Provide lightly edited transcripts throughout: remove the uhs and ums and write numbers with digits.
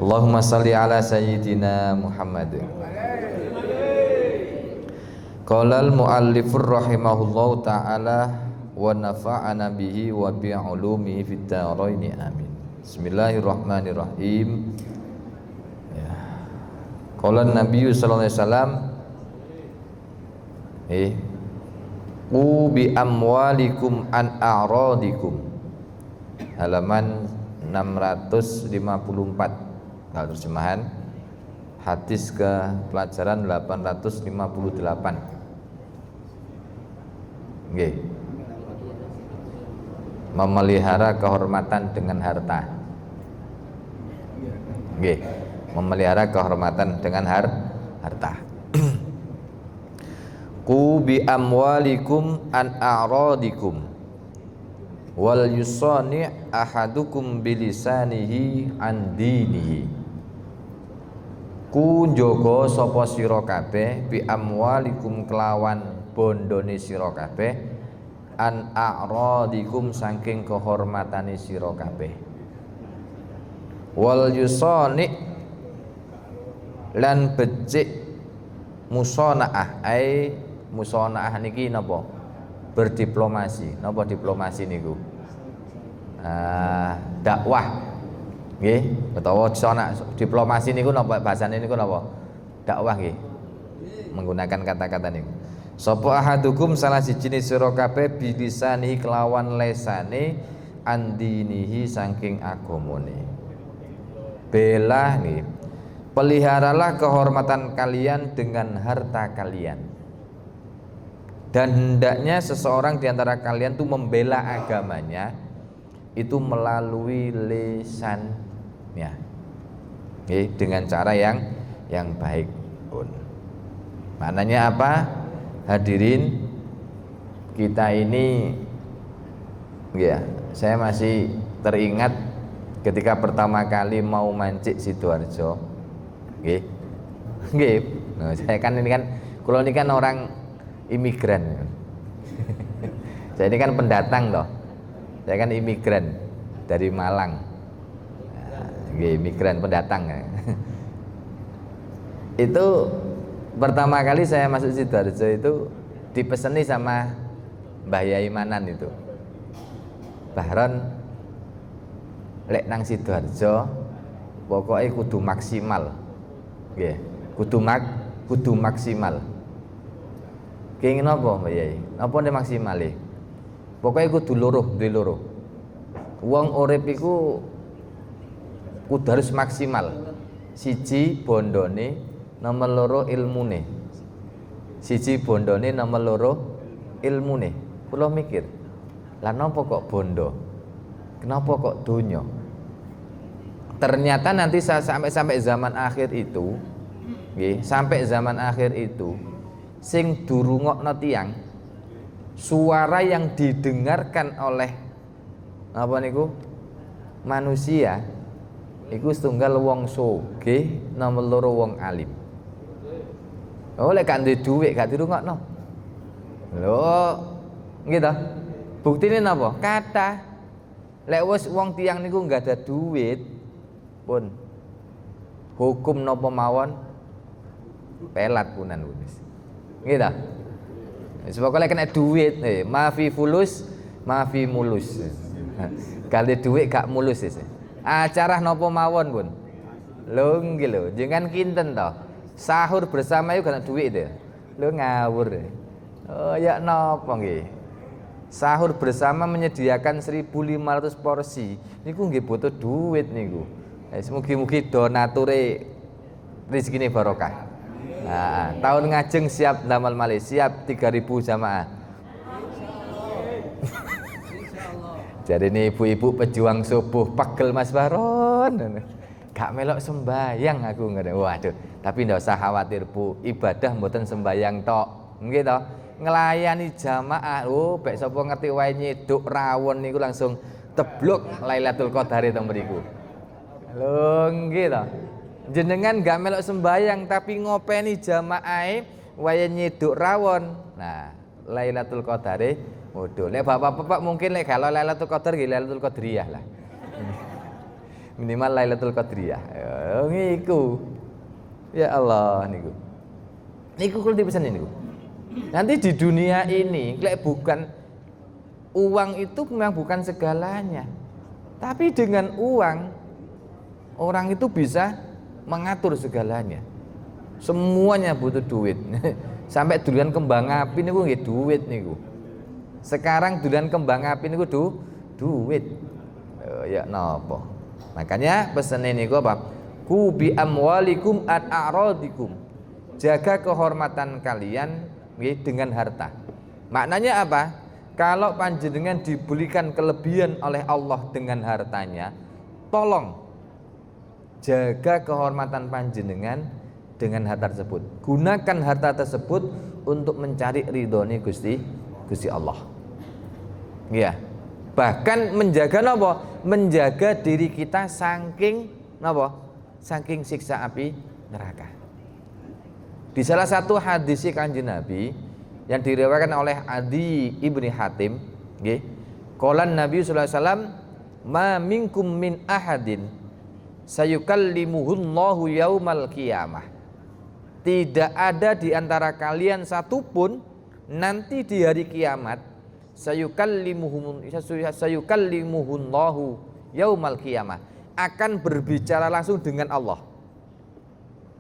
Allahumma salli ala sayyidina Muhammad. Qala al-muallifur rahimahullahu ta'ala wa nafa'ana bihi wa bi ulumihi fid dharain amin. Bismillahirrahmanirrahim. Ya. Qala Nabi sallallahu alaihi wasallam bi amwalikum an a'radikum. Halaman 654. Kalau terjemahan hadis ke pelajaran 858. Nggih. Memelihara kehormatan dengan harta. Nggih. Memelihara kehormatan dengan harta. Ku bi amwalikum an a'radikum wal yusani ahadukum bilisanihi an dinihi. Ku njogo sapa sira kabeh bi amwalikum kelawan bondone sira kabeh an a'radikum saking kehormatane sira kabeh wal yusani lan becik musanaah musanaah niki napa berdiplomasi napa diplomasi niku dakwah nggih utawa diplomasi niku napa bahasane niku napa dakwah nggih menggunakan kata-kata niku sapa ahadukum salah siji sira kabeh bilisani kelawan lesane andinihi saking agamane bela nggih peliharalah kehormatan kalian dengan harta kalian dan hendaknya seseorang di antara kalian tuh membela agamanya itu melalui lisannya, dengan cara yang baik pun. Maknanya apa? Hadirin, kita ini, saya masih teringat ketika pertama kali mau mancik Sidoarjo, saya kan ini kan, kalau ini kan orang imigran, saya ini kan pendatang loh. Saya kan imigran dari Malang, imigran pendatang. Itu pertama kali saya masuk Sidoarjo itu dipeseni sama Mbah Yai Manan itu, Bahron, lek nang Sidoarjo, pokoknya kudu maksimal, kudu maksimal. Kenging apa Mbah Yai? Apa nih maksimal? Pokoknya kudu duwe loro. Wong urip iku kudu harus maksimal. Siji bondone, nomor loro ilmune. Siji bondone, nomor loro ilmune. Kula mikir, lah napa kok bondo? Kenapa kok donya? Ternyata nanti sampai zaman akhir itu, sampai zaman akhir itu, sing durungokno tiyang suara yang didengarkan oleh apa niku manusia iku setunggal wong sugih nomor loro wong alim. Oh lek gak duwe dhuwit gak dirungokno. Lho, nggih ta? Buktine napa? Kathah. Lek wis wong tiyang niku enggak ada duit pun hukum napa mawon pelat punan wis. Nggih ta? Sebab kalau kena duit, maafi fulus, maafi mulus. Kalau duit gak mulus sih. Acara nopo mawon pun. Lho nggih lho, jangan kinten toh. Sahur bersama itu kena duit deh. Lho ngawur. Oh ya nopo nggih. Sahur bersama menyediakan 1.500 porsi. Niku nggih butuh duit niku. Mugi-mugi donature rezekine barokah. Nah, tahun ngajeng siap damal malih, siap 3.000 jamaah. Jadi ini ibu-ibu pejuang subuh pegel Mas Baron. Gak melok sembayang aku nggak. Waduh, tapi ndak usah khawatir Bu, ibadah mboten sembayang tok. Nggih to? Nglayani jamaah. Oh, bek sapa ngerti wae nyeduk rawon niku langsung teblok Lailatul Qadar teng mriku. Lho nggih to? Jenengan gak melok sembayang tapi ngopeni jamaahe waya nyeduk rawon. Nah, Lailatul Qadare waduh, lek bapak-bapak mungkin lek kalau Lailatul Qadar nggih Lailatul Qadariyah lah. Minimal Lailatul Qadariyah. Ngiku. Ya Allah niku. Niku kula dipesen niku. Nanti di dunia ini lek bukan uang itu memang bukan segalanya. Tapi dengan uang orang itu bisa mengatur segalanya. Semuanya butuh duit. Sampai durian kembang api niku nggih duit niku. Sekarang durian kembang api niku duit. Ya napa? Makanya pesan niku apa? Ku bi amwalikum at a'radikum. Jaga kehormatan kalian dengan harta. Maknanya apa? Kalau panjenengan diberikan kelebihan oleh Allah dengan hartanya, tolong jaga kehormatan panjenengan dengan harta tersebut. Gunakan harta tersebut untuk mencari ridhone Gusti Allah. Ya. Bahkan menjaga napa? Menjaga diri kita saking napa? Saking siksa api neraka. Di salah satu hadis Kanjeng Nabi yang diriwayatkan oleh Adi ibni Hatim, nggih, qala Nabi sallallahu alaihi wasallam, "Ma minkum min ahadin sayukallimuhullahu yaumal qiyamah." Tidak ada di antara kalian satupun nanti di hari kiamat sayukallimuhullahu yaumal qiyamah, akan berbicara langsung dengan Allah.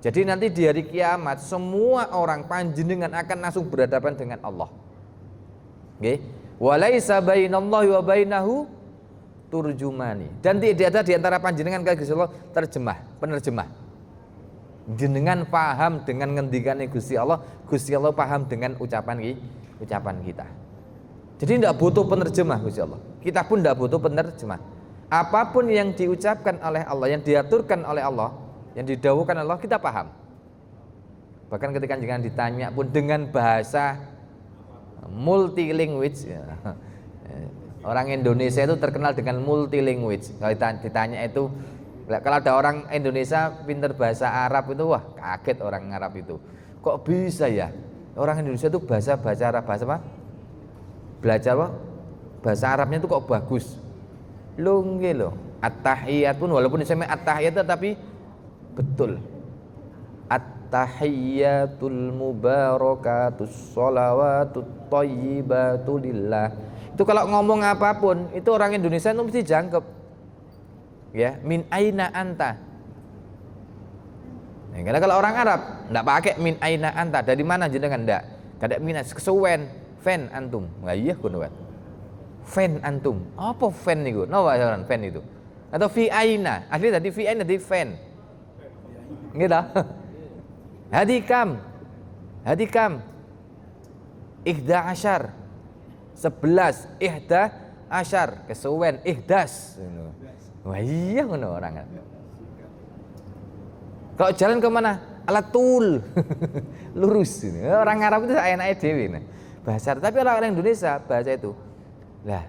Jadi nanti di hari kiamat semua orang panjenengan akan langsung berhadapan dengan Allah. Nggih. Walaisa bainallahi wa bainahu turjumani. Dan tidak ada di antara panjenengan kalian Gusti Allah penerjemah. Jenengan paham dengan ngendikane Gusti Allah paham dengan ucapan kita. Jadi tidak butuh penerjemah Gusti Allah. Kita pun tidak butuh penerjemah. Apapun yang diucapkan oleh Allah, yang diaturkan oleh Allah, yang didhawuhkan Allah, kita paham. Bahkan ketika jangan ditanya pun dengan bahasa multi language, ya. Orang Indonesia itu terkenal dengan multi language. Kalau ditanya itu, kalau ada orang Indonesia pintar bahasa Arab itu, wah kaget orang Arab itu. Kok bisa ya? Orang Indonesia itu bahasa Arab, bahasa apa? Belajar apa? Bahasa Arabnya itu kok bagus. Nggih lho. At-tahiyat pun walaupun disebut at-tahiyat tapi betul. At-tahiyatul mubarakatus sholawatut thayyibatu lillah. Itu kalau ngomong apapun itu orang Indonesia itu mesti jangkep. Ya, min aina anta. Nah, karena kalau orang Arab enggak pakai min aina anta, dari mana jenengan enggak. Kada minas kesuwen, fan antum. Lah iya ngono kan. Fan antum. Apa fan niku? Napa jaran fan itu? Atau fi aina. Asli tadi fi aina tadi fan. Nggih ta? Hadikam. 11 kesuwen ihdas. Wah iya ngono orang. Kalau jalan ke mana? Alatul. Lurus. Orang Arab itu enake dhewe. Bahasa tapi orang Indonesia bahasa itu. Lah,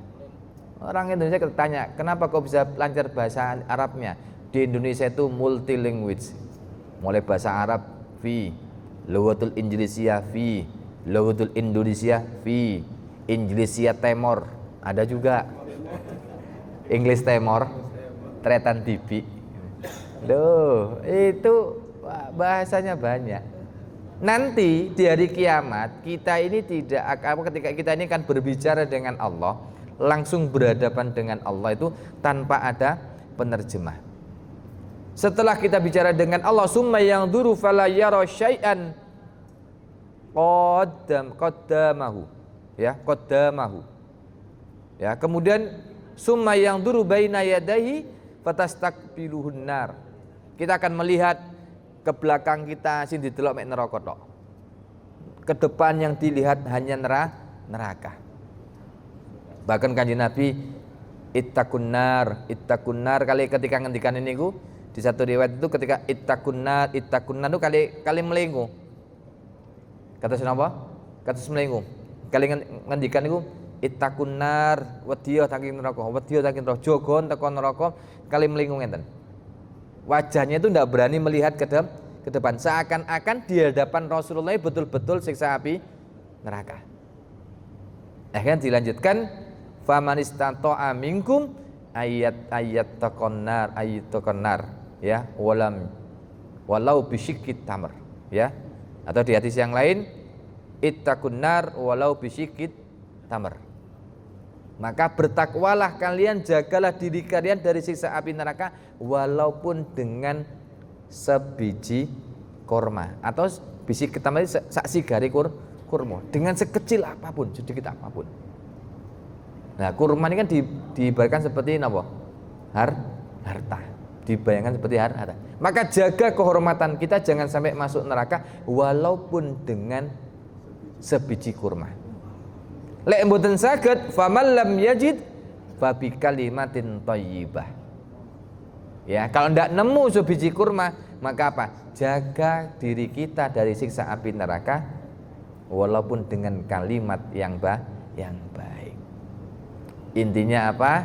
orang Indonesia tanya, kenapa kau bisa lancar bahasa Arabnya? Di Indonesia itu multi language. Mulai bahasa Arab fi, lughatul Indonesia fi, lughatul Indonesia fi, Indonesia Timor ada juga. English Timor, Tretan Tibi. Loh, itu bahasanya banyak. Nanti di hari kiamat kita ini ketika kita ini kan berbicara dengan Allah, langsung berhadapan dengan Allah itu tanpa ada penerjemah. Setelah kita bicara dengan Allah, summa yanzuru fala yara syai'an qaddamahu. Ya, kemudian summa yanzuru baina yadayhi fatastakbiluhun nar. Kita akan melihat ke belakang kita sing didelok mek neraka tok. Ke depan yang dilihat hanya neraka. Bahkan Kanjeng Nabi ittaqun nar kali ketika ngendikan niku di satu riwayat itu ketika ittaqun nar itu kali melengu. Kata napa? Kata melengu. Kali ngendikan niku ittaqun nar wedya saking neraka, jogon teko neraka kali melengu ngenten. Wajahnya itu tidak berani melihat ke depan, seakan-akan di hadapan Rasulullah betul-betul siksa api neraka. Kan dilanjutkan faman istata'a minkum ayat taqannar ya walam walau bisyikit tamr, ya. Atau di hadis yang lain, ittaqun nar walau bisyikit tamr. Maka bertakwalah kalian, jagalah diri kalian dari siksa api neraka walaupun dengan sebiji korma atau biji ketam tadi saksi gari kurma, dengan sekecil apapun, sedikit apapun. Nah, kurma ini kan diibaratkan seperti apa? Harta. Dibayangkan seperti harta. Maka jaga kehormatan kita, jangan sampai masuk neraka walaupun dengan sebiji kurma. Lek mboten saged faman lam yajid fa bi kalimatin thayyibah. Ya, kalau ndak nemu sebiji kurma, maka apa? Jaga diri kita dari siksa api neraka walaupun dengan kalimat yang baik. Intinya apa?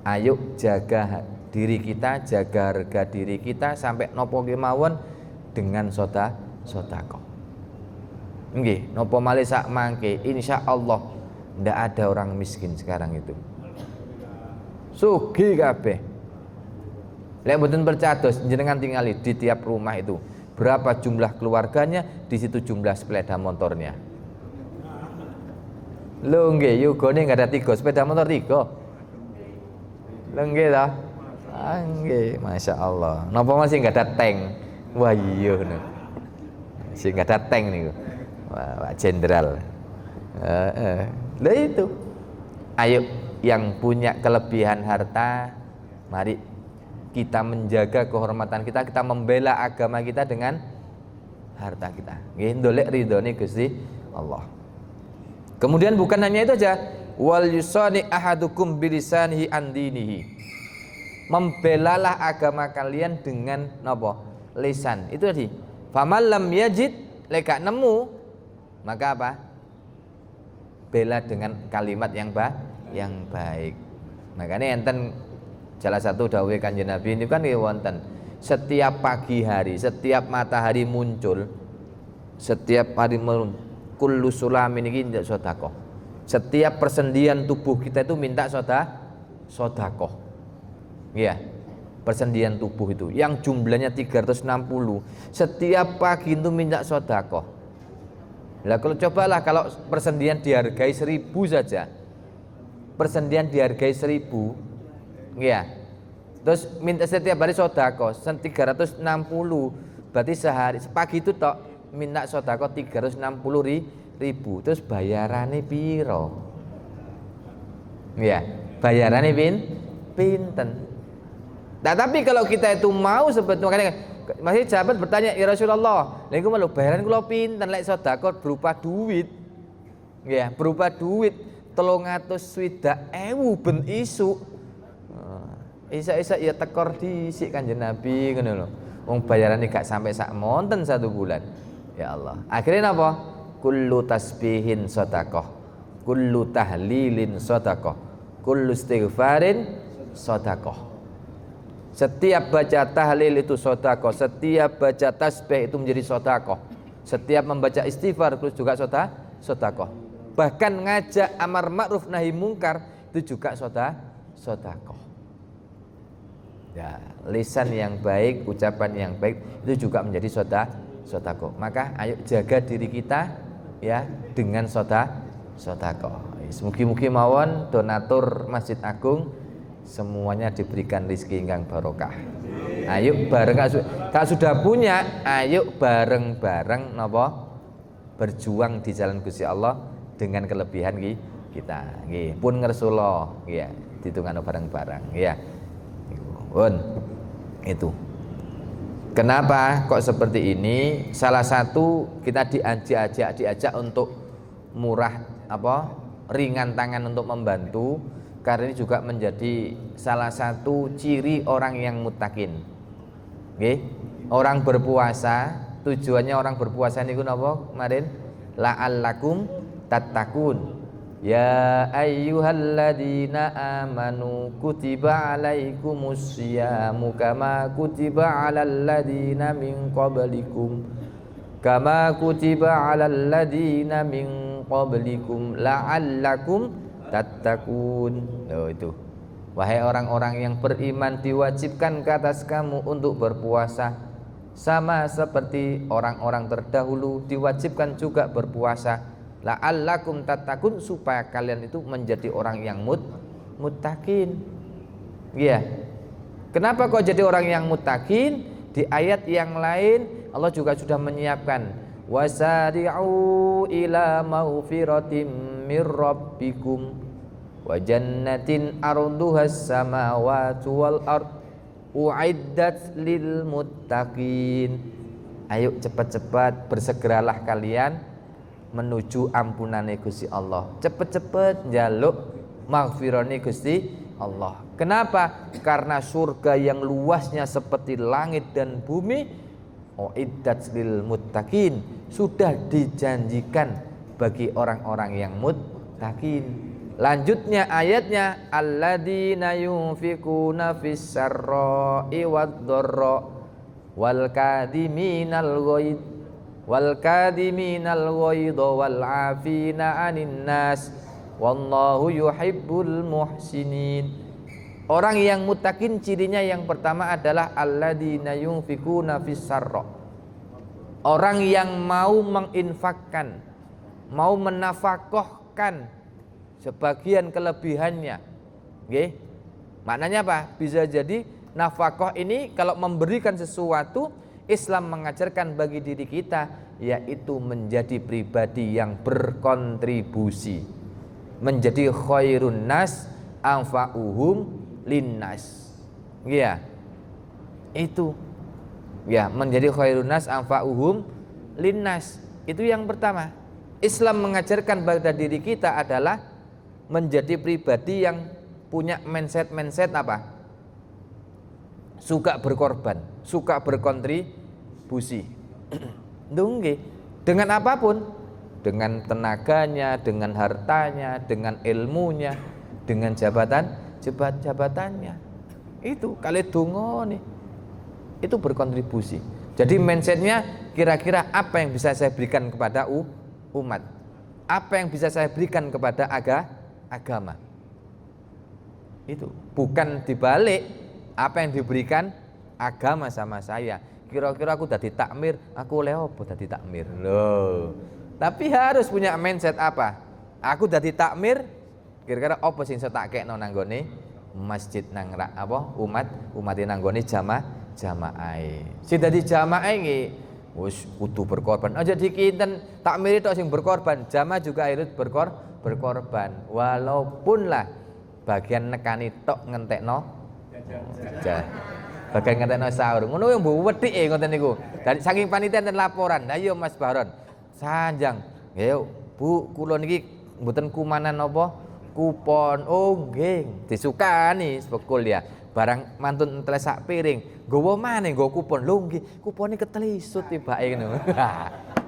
Ayo jaga diri kita, jaga harga diri kita sampai nopo kemawon dengan sedekah. Nggih, nopo malih sak mangke, insyaallah ndak ada orang miskin sekarang itu. Sugih kabeh. Lek mboten percados jenengan tingali di tiap rumah itu berapa jumlah keluarganya, di situ jumlah sepeda motornya. Lho nggih, yugane enggak ada 3 sepeda motor 3. Lho nggih ta? Nggih, masyaallah. Napa masih enggak ada tank? Wah iya ngono. Masih enggak ada tank niku. Wah, Pak Jenderal. Lah itu. Ayo yang punya kelebihan harta, mari kita menjaga kehormatan kita, kita membela agama kita dengan harta kita. Nggih, ndolek ridhone Gusti Allah. Kemudian bukan hanya itu aja, wal yusani ahadukum bilisanihi an dinihi. Membelalah agama kalian dengan napa? Lisan. Itu tadi. Faman lam yajid, lek gak nemu, maka apa? Bela dengan kalimat yang baik. Makanya enten salah satu dawuh Kanjeng Nabi ini kan wonten, setiap pagi hari, setiap matahari muncul, setiap hari kullu sulamin iki ndak sedekah. Setiap persendian tubuh kita itu minta sedekah. Iya. Persendian tubuh itu yang jumlahnya 360, setiap pagi itu minta sedekah. Lah kalau cobalah kalau persendian dihargai 1000 saja. Persendian dihargai 1000. Iya. Terus minta setiap hari sedekah 360, berarti sehari pagi itu tok minta sedekah 360.000. Terus bayarannya piro? Iya, bayarannya pinten. Nah, tapi kalau kita itu mau sebetulnya masih sahabat bertanya, "Ya Rasulullah, lha iku malu bayaran kula pinten lek sedekah berupa duit?" Iya, berupa duit 360.000 ben isuk. Isa-isa ya tekor dhisik Kanjeng Nabi ngono lho. Wong bayarane gak sampai sak monten 1 bulan. Ya Allah. Akhirnya apa? Kullu tasbihin sedekah. Kullu tahlilin sedekah. Kullu istighfarin sedekah. Setiap baca tahlil itu sedekah, setiap baca tasbih itu menjadi sedekah. Setiap membaca istighfar itu juga sedekah. Bahkan ngajak amar ma'ruf nahi mungkar itu juga sedekah. Ya, lisan yang baik, ucapan yang baik itu juga menjadi sedekah. Maka ayo jaga diri kita ya dengan sedekah. Mugi-mugi mawon donatur Masjid Agung semuanya diberikan rezeki ingkang barokah. Ayo bareng kalau sudah punya, ayo bareng-bareng napa? Berjuang di jalan Gusti Allah dengan kelebihan kita. Nggih, pun ngersula nggih, ditungano bareng-bareng ya. Pun itu. Kenapa kok seperti ini? Salah satu kita diajak untuk murah ringan tangan untuk membantu, karena ini juga menjadi salah satu ciri orang yang muttaqin. Nggih. Orang berpuasa, tujuannya orang berpuasa niku napa kemarin? La'allakum tattaqun. Ya ayyuhalladzina amanu kutiba alaikumusyamu kama kutiba alal ladzina min qablikum la'allakum tattaqun. Oh, itu. Wahai orang-orang yang beriman, diwajibkan ke atas kamu untuk berpuasa sama seperti orang-orang terdahulu diwajibkan juga berpuasa la'allakum tattaqun supaya kalian itu menjadi orang yang muttaqin. Iya. Kenapa kok jadi orang yang muttaqin? Di ayat yang lain Allah juga sudah menyiapkan wasari'u ila maghfiratim mir rabbikum wa jannatin arduhas samawati wal ard uiddat lil muttaqin. Ayo cepat-cepat bersegeralah kalian menuju ampunane Gusti Allah. Cepet-cepet njaluk maghfirane Gusti Allah. Kenapa? Karena surga yang luasnya seperti langit dan bumi, uiddat lil muttaqin, sudah dijanjikan bagi orang-orang yang muttaqin. Lanjutnya ayatnya alladzina yunfikuna fis sarra'i wad dharra wal kadiminal ghaidha wal 'afina 'anil nas wallahu yuhibbul muhsinin. Orang yang muttaqin cirinya yang pertama adalah alladzina yunfikuna fis sarra. Orang yang mau menginfakkan, mau menafkahkan sebagian kelebihannya. Nggih. Maknanya apa? Bisa jadi nafkah ini kalau memberikan sesuatu, Islam mengajarkan bagi diri kita yaitu menjadi pribadi yang berkontribusi, menjadi khairun nas anfa'uhum linnas. Ya. Itu. Ya, menjadi khairun nas anfa'uhum linnas. Itu yang pertama. Islam mengajarkan pada diri kita adalah menjadi pribadi yang punya mindset apa? Suka berkorban, suka berkontribusi. Nggih. Dengan apapun, dengan tenaganya, dengan hartanya, dengan ilmunya, dengan jabatannya. Itu kali donga nih. Itu berkontribusi. Jadi mindsetnya kira-kira apa yang bisa saya berikan kepada umat? Apa yang bisa saya berikan kepada agama? Itu bukan dibalik apa yang diberikan agama sama saya. Kira-kira aku dadi takmir, aku oleh apa dadi takmir? Loh. Tapi harus punya mindset apa? Aku dadi takmir, kira-kira apa sing tak kekno nang nggone masjid nang umat nang nggone jamaah. Sing dadi jamaah iki wis kudu berkorban. Aja dikinten takmir tok sing berkorban, jamaah juga harus berkorban. Walaupun lah bagian nekani tok ngentekno bagian ngentekno sahur. Ngono yang mbok wedhik ngoten niku. Dari saking panitia enten laporan. Ayo Mas Baron. Sanjang. Ayo Bu, kula niki mboten kumanan napa? Kupon. Oh nggih, disukani sepekul ya. Barang mantun entel sak piring, nggawa maneh nggo kupon. Lho nggih, kupone ketelisut tibake ngono.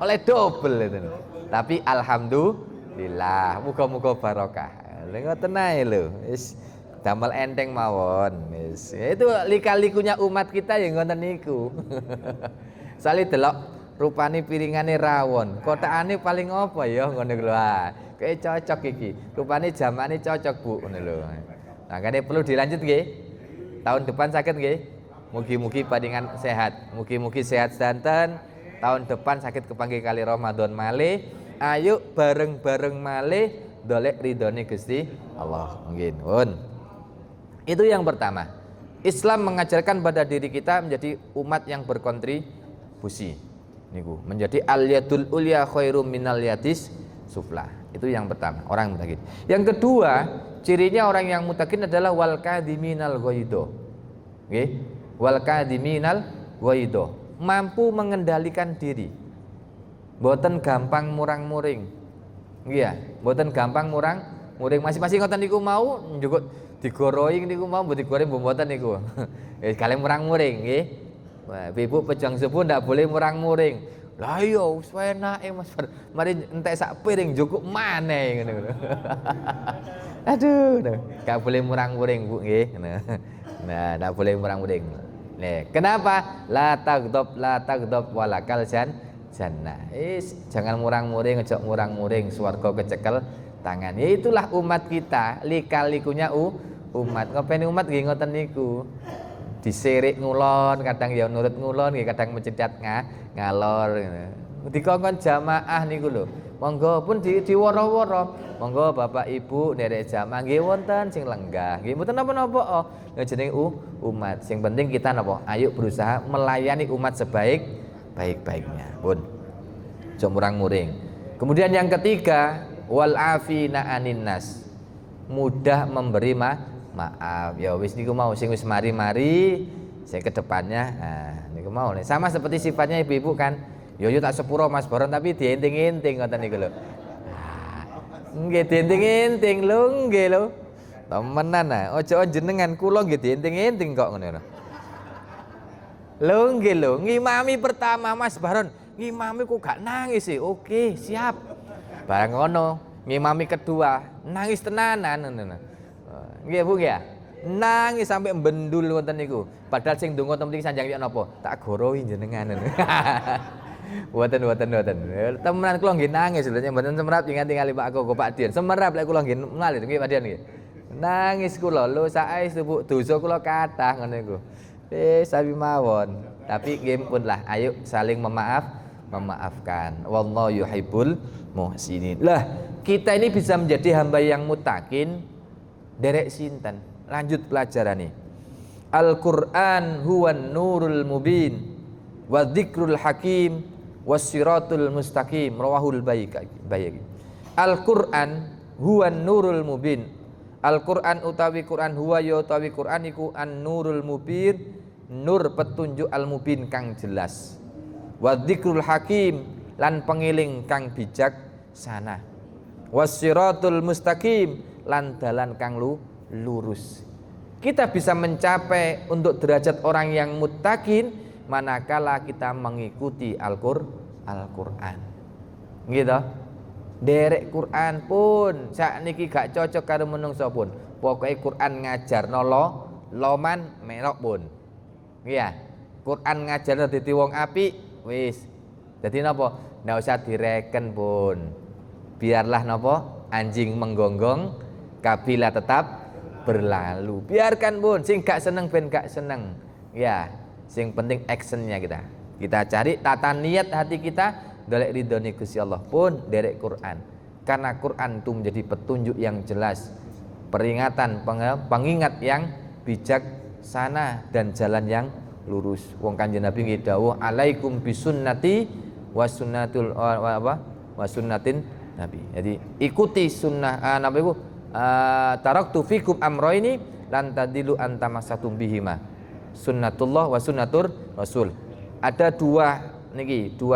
Oleh dobel itu. Tapi alhamdulillah, muga-muga barokah. Lha ngoten ae lho. Wis damel enteng mawon. Wis. Itu lika-likunya umat kita ya ngoten niku. Sale delok rupane piringane rawon, kotakane paling apa ya ngono lho. Kayak cocok iki. Rupane jamane cocok Bu ngono lho. Makane perlu dilanjut nggih. Tahun depan sakit nggih. Mugi-mugi panjenengan sehat. Mugi-mugi sehat sedanten. Tahun depan sakit kepanggih kali Ramadan malih. Ayo bareng-bareng malih dolek ridhone Gusti Allah. Mungkin. Itu yang pertama. Islam mengajarkan pada diri kita menjadi umat yang berkontribusi. Niku, menjadi al-yadul ulya khairum minal yadis sufla. Itu yang pertama, orang muttaqin. Yang kedua, cirinya orang yang muttaqin adalah wal kadhiminal ghaidha. Nggih, wal kadhiminal ghaidha, mampu mengendalikan diri. Mboten gampang murang-muring. Nggih ya, mboten gampang murang-muring. Masing-masing ngoten niku mau njukuk digoroi niku mau mboten digoreng mboten niku. Kalian murang-muring nggih. Wah, ibu pejang subuh ndak boleh murang-muring. Lah iya wis enake Mas. Mari entek sak piring njukuk maneh ngono. Aduh, enggak boleh murang-muring Bu nggih. Nah, enggak boleh murang-muring. Nih, kenapa? La taghdab walakal jannah. Jangan murang-muring, ojo murang-muring, swarga kecekel tangan. Ya itulah umat kita, lika-likunya umat. Ngopeni umat nggih ngoten niku. Diserik ngulon, kadang ya nurut ngulon, kadang mencedhat ngalor. Dikongkon jamaah niku lho. Monggo pun diworo-woro. Monggo Bapak Ibu nderek jamaah nggih wonten sing lenggah. Nggih mboten napa-napa. Ya jenenge umat. Sing penting kita napa? Ayo berusaha melayani umat sebaik-baiknya. Pun. Aja murang-muring. Kemudian yang ketiga, wal afina anin nas. Mudah memberi maaf. Ya wis niku mau sing wis mari-mari saya ke depannya. Nah, niku mau nih. Sama seperti sifatnya ibu-ibu kan. Yo tak sepuro Mas Baron tapi dienting-enting ngoten niku lho. Nggih dienting-enting lho nggih lho. Temenan ah, ojo jenengan kula nggih dienting-enting kok ngono lho. Lho nggih lho, ngimami pertama Mas Baron, ngimami kok gak nangis sih. Oke, siap. Barang ngono, ngimami kedua, nangis tenanan ngono. Nggih Bu ya. Nangis sampai mbendul ngoten niku. Padahal sing ndonga penting sanjang yen napa? Tak gorohi jenengan. Mboten. Temenan kula nggih nangis lho, mboten semerap ingat-ingali Pak Koko Pak Dian. Semerap lek kula nggih ngalih nggih Pak Dian nggih. Nangis kula lho saestu Bu, dosa kula kathah ngono iku. Sabi mawon. Tapi nggih pun lah, ayo saling memaafkan. Wallahu yuhibbul muhsinin. Lah, kita ini bisa menjadi hamba yang muttaqin derek sinten. Lanjut pelajaran nih. Al-Qur'an huwan nurul mubin wa dzikrul hakim wassiratul mustaqim rawahul Baihaqi. Al-Qur'an huwan nurul mubin. Al-Qur'an utawi Qur'an huwa ya utawi Qur'an iku an-nurul mubin, nur petunjuk al-mubin kang jelas. Wa dzikrul hakim lan pengiling kang bijak sana. Wassiratul mustaqim lan dalan kang lurus. Kita bisa mencapai untuk derajat orang yang muttaqin manakala kita mengikuti Al-Qur'an. Gitu. Derek Quran pun sakniki gak cocok karo menungso pun. Pokoke Quran ngajar loman melok pun. Iya. Quran ngajar dadi wong apik wis. Dadi napa? Ndak usah direken pun. Biarlah napa? Anjing menggonggong, kabila tetap berlalu. Biarkan pun sing gak seneng ben gak seneng. Ya. Yang penting actionnya kita cari tata niat hati kita dolek ridhone Gusti Allah pun derek Quran, karena Quran itu menjadi petunjuk yang jelas, peringatan, pengingat yang bijaksana dan jalan yang lurus. Wong Kanjeng Nabi nggih dawuh alaikum bisunnati wasunnatul wasunnatin Nabi. Jadi ikuti sunnah napa iku taraktu fikum amroini lan tadilu antamasatum bihima. Sunnatullah wa sunnatur Rasul. Ada dua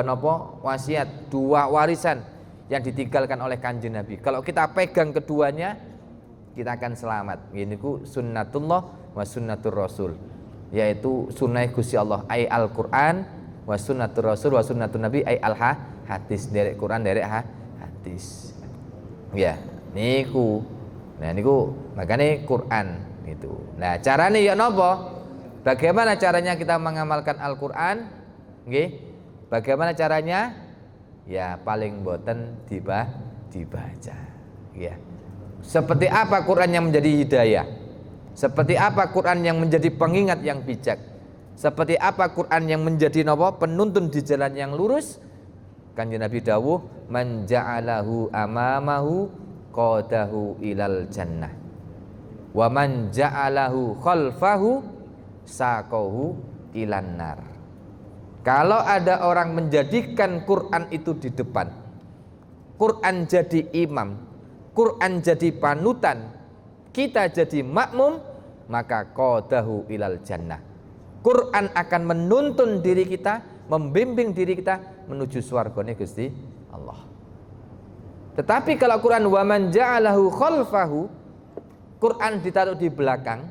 napa wasiat, dua warisan yang ditinggalkan oleh Kanjeng Nabi. Kalau kita pegang keduanya, kita akan selamat. Ini ku sunnatullah wa sunnatur Rasul, yaitu sunnah Gusti Allah ai Al-Qur'an wa sunnatur Rasul wa sunnatun Nabi ai al-hadis. Derek Quran derek hadis. Ya, niku. Nah niku makane Quran itu. Nah, carane ya napa? Bagaimana caranya kita mengamalkan Al-Qur'an? Nggih. Bagaimana caranya? Ya paling boten dibaca. Ya. Seperti apa Quran yang menjadi hidayah? Seperti apa Quran yang menjadi pengingat yang bijak? Seperti apa Quran yang menjadi napa? Penuntun di jalan yang lurus? Kanjeng Nabi dawuh, "Man ja'alahu amamahu qadahu ilal jannah. Wa man ja'alahu khalfahu saqahu ilan nar." Kalau ada orang menjadikan Quran itu di depan, Quran jadi imam, Quran jadi panutan, kita jadi makmum, maka qadahu ilal jannah. Quran akan menuntun diri kita, membimbing diri kita menuju swargane Gusti Allah. Tetapi kalau Quran wa man ja'alahu khalfahu, Quran ditaruh di belakang,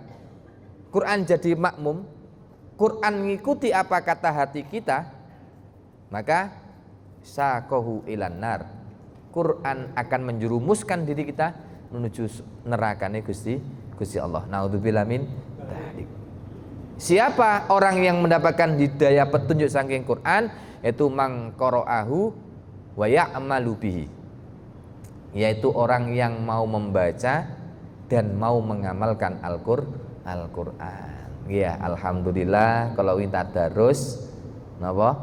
Quran jadi makmum, Quran mengikuti apa kata hati kita, maka saqahu ilan nar. Quran akan menjerumuskan diri kita menuju nerakane Gusti Allah. Naudzubillah min dzalik. Siapa orang yang mendapatkan hidayah petunjuk saking Quran? Yaitu man qara'ahu wa ya'malu bihi. Yaitu orang yang mau membaca dan mau mengamalkan Al-Qur'an. Iya, alhamdulillah kalau winta tadarus napa?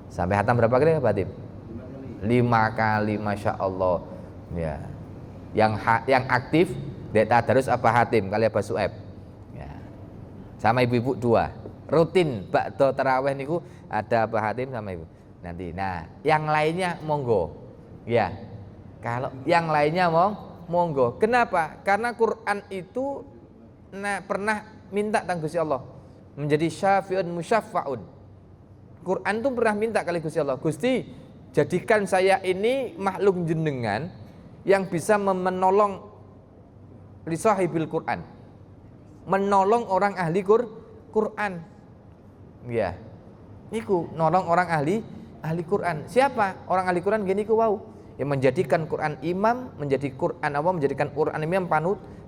Sampai hatam berapa kali Pak Tim? 5 kali, masya Allah. Ya. Yang aktif dek tadarus apa hatim kali apa sueb. Ya. Sama ibu-ibu 2. Rutin bakdo tarawih niku ada apa hatim sama ibu. Nanti. Nah, yang lainnya monggo. Ya. Kalau yang lainnya monggo. Kenapa? Karena Quran itu pernah minta tang Gusti Allah menjadi syafi'un musyaffaun. Quran itu pernah minta kali Gusti Allah, Gusti jadikan saya ini makhluk jenengan yang bisa menolong li sahibil Quran, menolong orang ahli Quran. Ya, niku nolong orang ahli Quran. Siapa orang ahli Quran? Gini ku wau yang menjadikan Quran imam, menjadikan Quran imam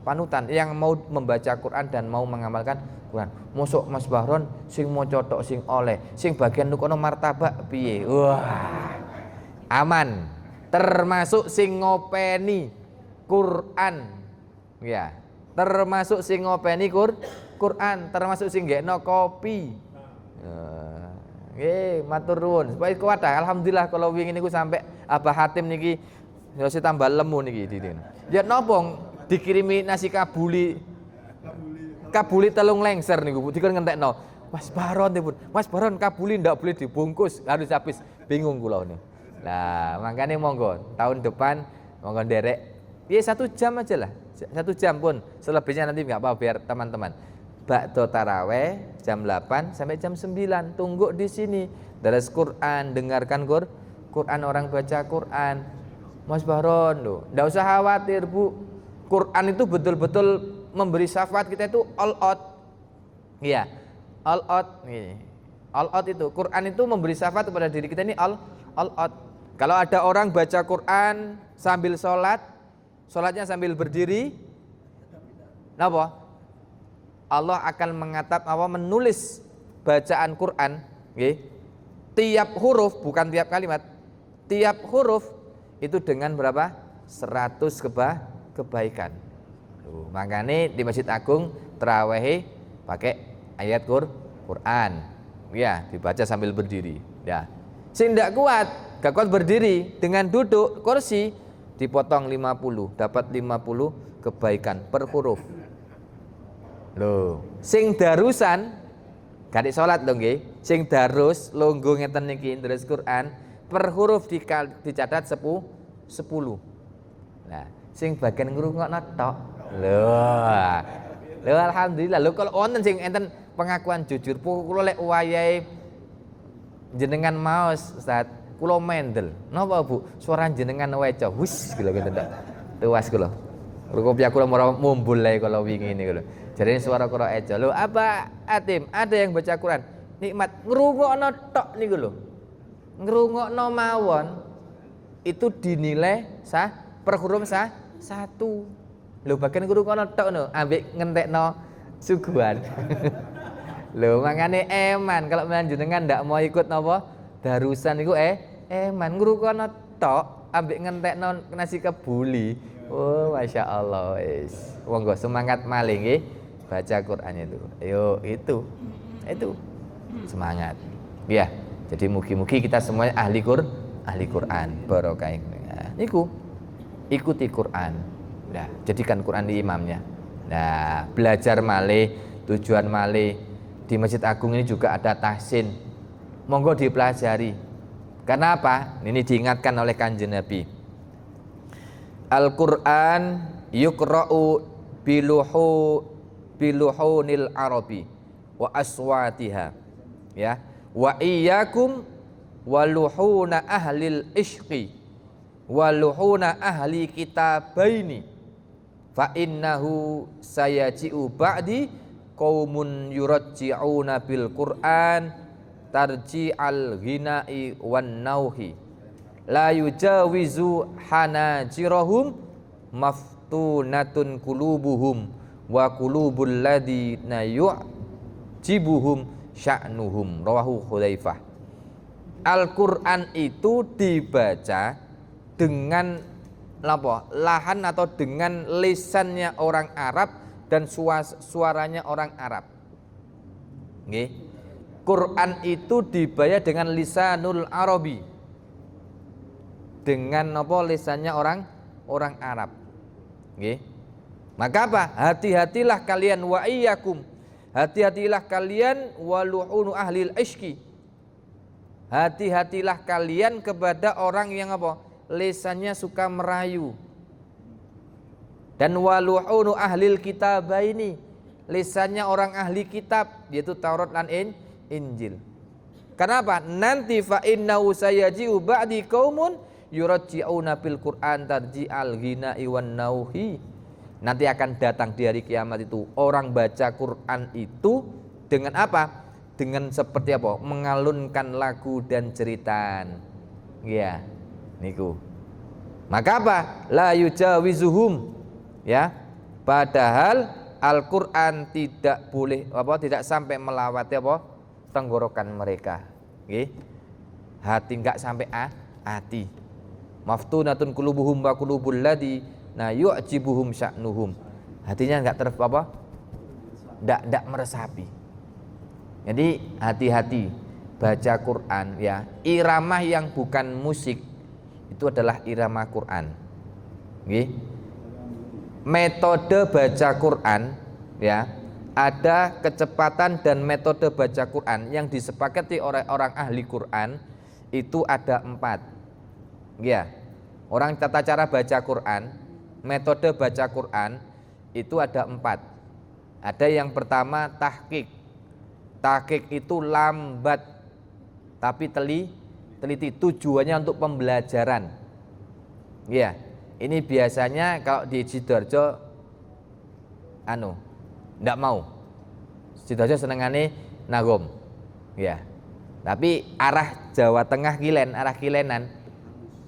panutan yang mau membaca Quran dan mau mengamalkan Quran. Mosok Mas Bahron sing maca tok sing oleh, sing bagian nukono martabak piye? Wah. Aman. Termasuk sing ngopeni Quran. Ya. Termasuk sing ngopeni Quran, termasuk sing gekno kopi. Nggih, matur nuwun. Supaya kuat alhamdulillah kalau wingi niku sampai Abah Hatim niki ya tambah lemu niki didin. Ya napa dikirimi nasi kabuli telung lengser niku Bu dikon ngentekno. Mas Baron pun. Mas Baron kabuli ndak boleh dibungkus, harus habis. Bingung kula niku. Lah, makanya monggo tahun depan monggo nderek. Ya 1 jam aja lah. 1 jam pun. Selebihnya nanti enggak apa biar teman-teman. Bakdo taraweh jam 8 sampai jam 9 tunggu di sini daras Quran, dengarkan Quran, orang baca Quran. Mas Baron loh, enggak usah khawatir Bu, Quran itu betul-betul memberi syafaat kita itu all out. Iya, all out nih, all out itu Quran itu memberi syafaat kepada diri kita ini all out. Kalau ada orang baca Quran sambil sholatnya sambil berdiri, napa? Allah akan menulis bacaan Quran, tiap huruf, bukan tiap kalimat, tiap huruf itu dengan berapa? 100 kebaikan. Makanya di Masjid Agung tarawih pakai ayat Quran, ya dibaca sambil berdiri. Ya, sing ndak kuat, gak kuat berdiri, dengan duduk kursi dipotong 50, dapat 50 kebaikan per huruf. Loh, sing darusan gak sholat lho nggih. Sing darus longgo ngeten niki terus Quran per huruf dicatat 10. Nah, sing bagian ngrungokno tok. Lho alhamdulillah. Lho kalau wonten sing enten pengakuan jujur kula lek wayahe jenengan maos Ustaz, kula mendel. Napa Bu? Suara jenengan weco. Wis kula ngoten tok. Tuwas kula. Rupiah kula mumbul lae kala wingi niku lho. Jarine suara kula eco. Lho apa Atim? Ada yang baca Quran nikmat ngrungokno tok niku lho. Ngrungokno mawon itu dinilai per huruf 1. Lho bagian ngrungokno tok no ambek ngentekno suguhan. Lho makane eman kalau jenengan ndak mau ikut napa darusan niku eman ngrungokno tok ambek ngentekno nasi kebuli. Oh masya Allah, monggo semangat maling nggih baca Quran itu. Ayo itu semangat. Ya, jadi mugi-mugi kita semuanya ahli Quran. Barokah. Nah, niku ikuti Quran. Nah, jadikan Quran di imamnya. Nah, belajar malih, tujuan malih di Masjid Agung ini juga ada tahsin. Monggo dipelajari. Karena apa? Ini diingatkan oleh Kanjeng Nabi. Al-Quran yukra'u biluhunil arabi wa aswatiha, ya, wa iyyakum waluhuna ahlil ishqi waluhuna ahli kitabaini fa innahu sayaji'u ba'di qaumun yurajji'una bil Qur'an tarji'al ghina'i wan nauhi la yujawizu hanajirahum maftunatun qulubuhum wa qulubul ladina yu'jibuhum sya'nuhum. Rawahu Hudzaifah. Al-Qur'an itu dibaca dengan lahan atau dengan lisannya orang Arab dan suaranya orang Arab. Nggih. Quran itu dibayar dengan lisanul Arabi. Dengan apa lisannya orang Arab. Nggih. Maka apa? Hati-hatilah kalian wa iyyakum. Hati-hatilah kalian walu'unu ahlil ishki. Hati-hatilah kalian kepada orang yang apa? Lisannya suka merayu. Dan walu'unu ahlil kitabaini. Lisannya orang ahli kitab, yaitu Taurat dan Injil. Kenapa? Nanti fa innahu sayaji'u ba'di qaumun yurajji'una bil Qur'an tarji'al ghina'i wan nauhi. Nanti akan datang di hari kiamat itu orang baca Quran itu dengan apa? Dengan seperti apa? Mengalunkan lagu dan jeritan. Ya, niku. Maka apa? La yujawizuhum. Ya. Padahal Al-Qur'an tidak boleh apa? Tidak sampai melawati apa? Tenggorokan mereka. Nggih. Hati enggak sampai hati. Maftunatun qulubuhum wa qulubul ladzi yu'jibuhum sya'nuhum. Hatinya enggak enggak meresapi. Jadi hati-hati baca Quran ya. Irama yang bukan musik itu adalah irama Quran. Nggih. Metode baca Quran ya, ada kecepatan dan metode baca Quran yang disepakati oleh orang ahli Quran itu ada 4. Ya. Orang tata cara baca Quran, metode baca Quran itu ada 4. Ada yang pertama tahqiq. Tahqiq itu lambat tapi teliti, tujuannya untuk pembelajaran. Ya, ini biasanya kalau di Sidoarjo ndak mau. Sidoarjo senengane nagom. Ya. Tapi arah Jawa Tengah kilen, arah kilenan.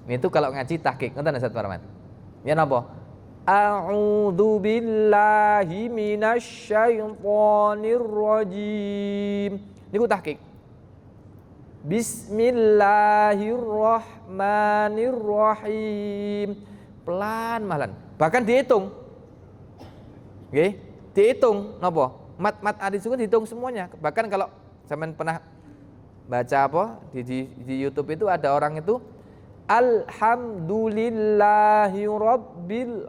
Itu kalau ngaji tahqiq, ngoten Ustaz Farman. Ya napa? A'udzu billahi minasyaitonir rajim. Niku tahqiq. Bismillahirrahmanirrahim. Pelan malan. Bahkan dihitung. Nggih, dihitung napa? Mat hadis itu dihitung semuanya. Bahkan kalau sampean pernah baca apa di YouTube itu ada orang itu Alhamdulillahi Rabbil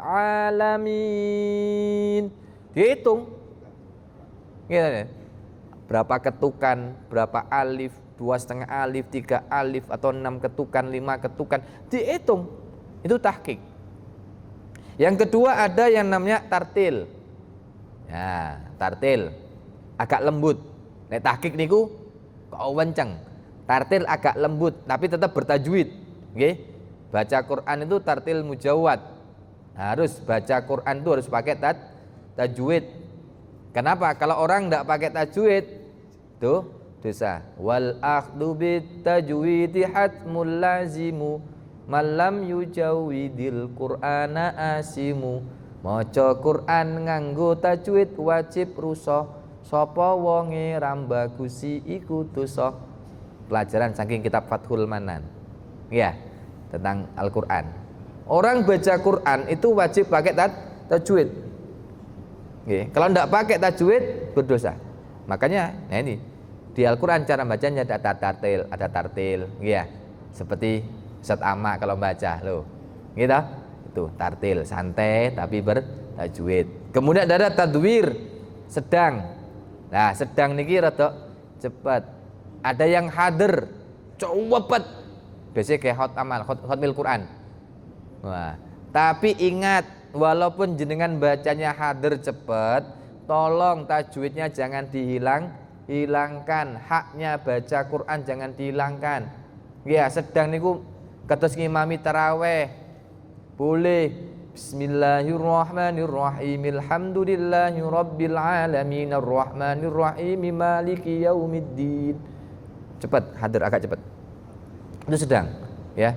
Alamin. Dihitung gitu, berapa ketukan, berapa alif, 2,5 alif, 3 alif, atau 6 ketukan, 5 ketukan, dihitung. Itu tahqiq. Yang kedua ada yang namanya tartil. Ya, tartil agak lembut. Nek tahqiq niku kok wenceng. Tartil agak lembut tapi tetap bertajwid. Nggih. Baca Quran itu tartil mujawwad. Harus baca Quran itu harus pakai tajwid. Kenapa? Kalau orang enggak pakai tajwid, tuh dosa. Wal akhdhu bit tajwidi hatmul lazimu man lam yujawwidil Qur'ana asimu. Maca Quran nganggo tajwid wajib rusa. Sapa wonge rambagusi iku dosa. Pelajaran saking kitab Fathul Manan. Ya, tentang Al-Quran. Orang baca Quran itu wajib pakai tajwid. Oke. Kalau tidak pakai tajwid berdosa. Makanya, nah ini di Al-Quran cara bacanya ada tartil, ya. Seperti Ustaz Amma kalau baca, loh, gitu. Itu tartil, santai tapi bertajwid. Kemudian ada tadwir, sedang. Nah, sedang niki rada cepat. Ada yang hadir, cepet. Biasanya kayak hotmil Quran. Wah, tapi ingat, walaupun jenengan bacanya hadir cepat, tolong tajwidnya jangan hilangkan. Haknya baca Quran jangan dihilangkan. Ya, sedang niku kados ngimami taraweh. Boleh. Bismillahirrahmanirrahim. Alhamdulillahi rabbil alamin arrahmanirrahim maliki yaumiddin. Cepat, hadir agak cepat. Itu sedang, ya.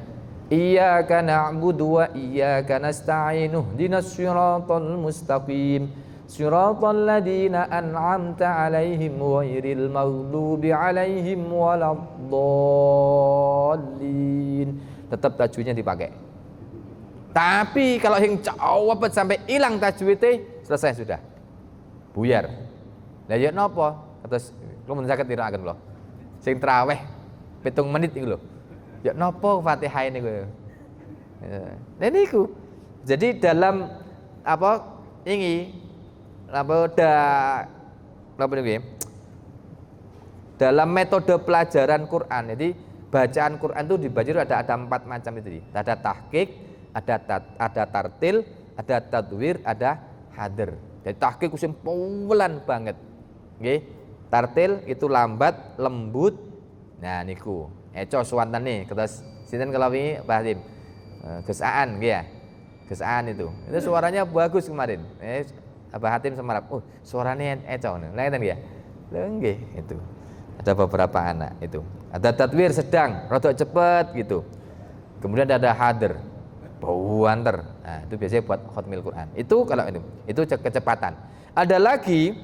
Iyyaka na'budu wa iyyaka nasta'in ihdinas siratal mustaqim siratal ladzina an'amta 'alaihim ghairil maghdubi 'alaihim waladdallin. Tetap tajwidnya dipakai. Tapi kalau yang cepet sampai hilang tajwidnya, selesai sudah. Buyar. Lah ya napa? Terus Kula mun saged nirakaken kula. Sing traweh 7 menit iku lho. Ya napa Fatihah niku. Nah niku. Jadi dalam apa ini apa niku ya? Dalam metode pelajaran Quran. Jadi bacaan Quran itu dibaca itu ada 4 macam itu. Ada tahqiq, ada tartil, ada tadwir, ada hadir. Jadi tahqiq itu pelan banget. Nggih. Tartil itu lambat, lembut. Nah niku. Eco suwantane terus sinten kelawi Pak Hatim. Gesaan nggih ya. Gesaan itu. Itu suaranya bagus kemarin. Abah Hatim Semarang. Oh, suaranya eco. Lah ngeten nggih ya. Lha nggih itu. Ada beberapa anak itu. Ada tadwir sedang, rodok cepet gitu. Kemudian ada hadir, banter. Nah, itu biasanya buat khatmil Quran. Itu kalau itu kecepatan. Ada lagi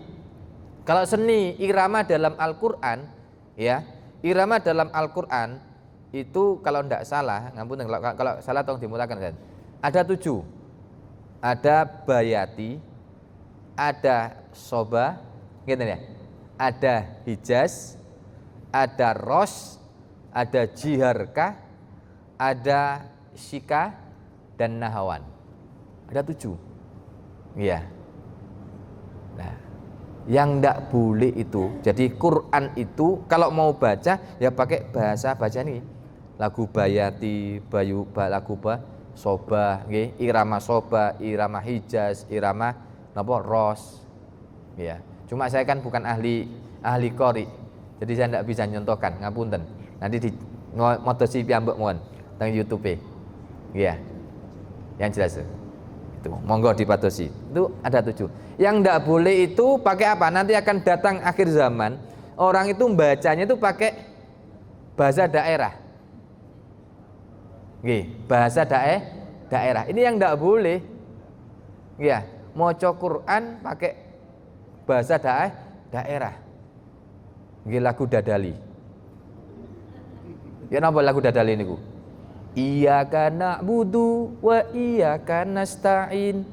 kalau seni irama dalam Al-Qur'an ya. Irama dalam Al-Qur'an itu kalau tidak salah, ngampun kalau salah tolong dimulakan kan. Ada 7. Ada bayati, ada soba, gitu ya. Ada hijaz, ada ros, ada jiharkah, ada syika dan nahawan. Ada 7. Iya. Nah, yang tidak boleh itu, jadi Quran itu kalau mau baca ya pakai bahasa baca nih. Lagu bayati, lagu soba, irama soba, irama hijaz, irama napa ros. Ya. Cuma saya kan bukan ahli qori. Jadi saya tidak bisa nyontohkan, ngapunten. Nanti di motosi piyambak mohon teng YouTube. Iya. Yang jelas. Itu monggo dipatosi. Itu ada 7. Yang tidak boleh itu pakai apa? Nanti akan datang akhir zaman, orang itu bacanya itu pakai bahasa daerah. Bahasa daerah. Ini yang tidak boleh. Iya, maca Quran pakai bahasa daerah. Lagu dadali. Ya napa lagu dadali niku? Iyyaka na'budu wa iyyaka nasta'in.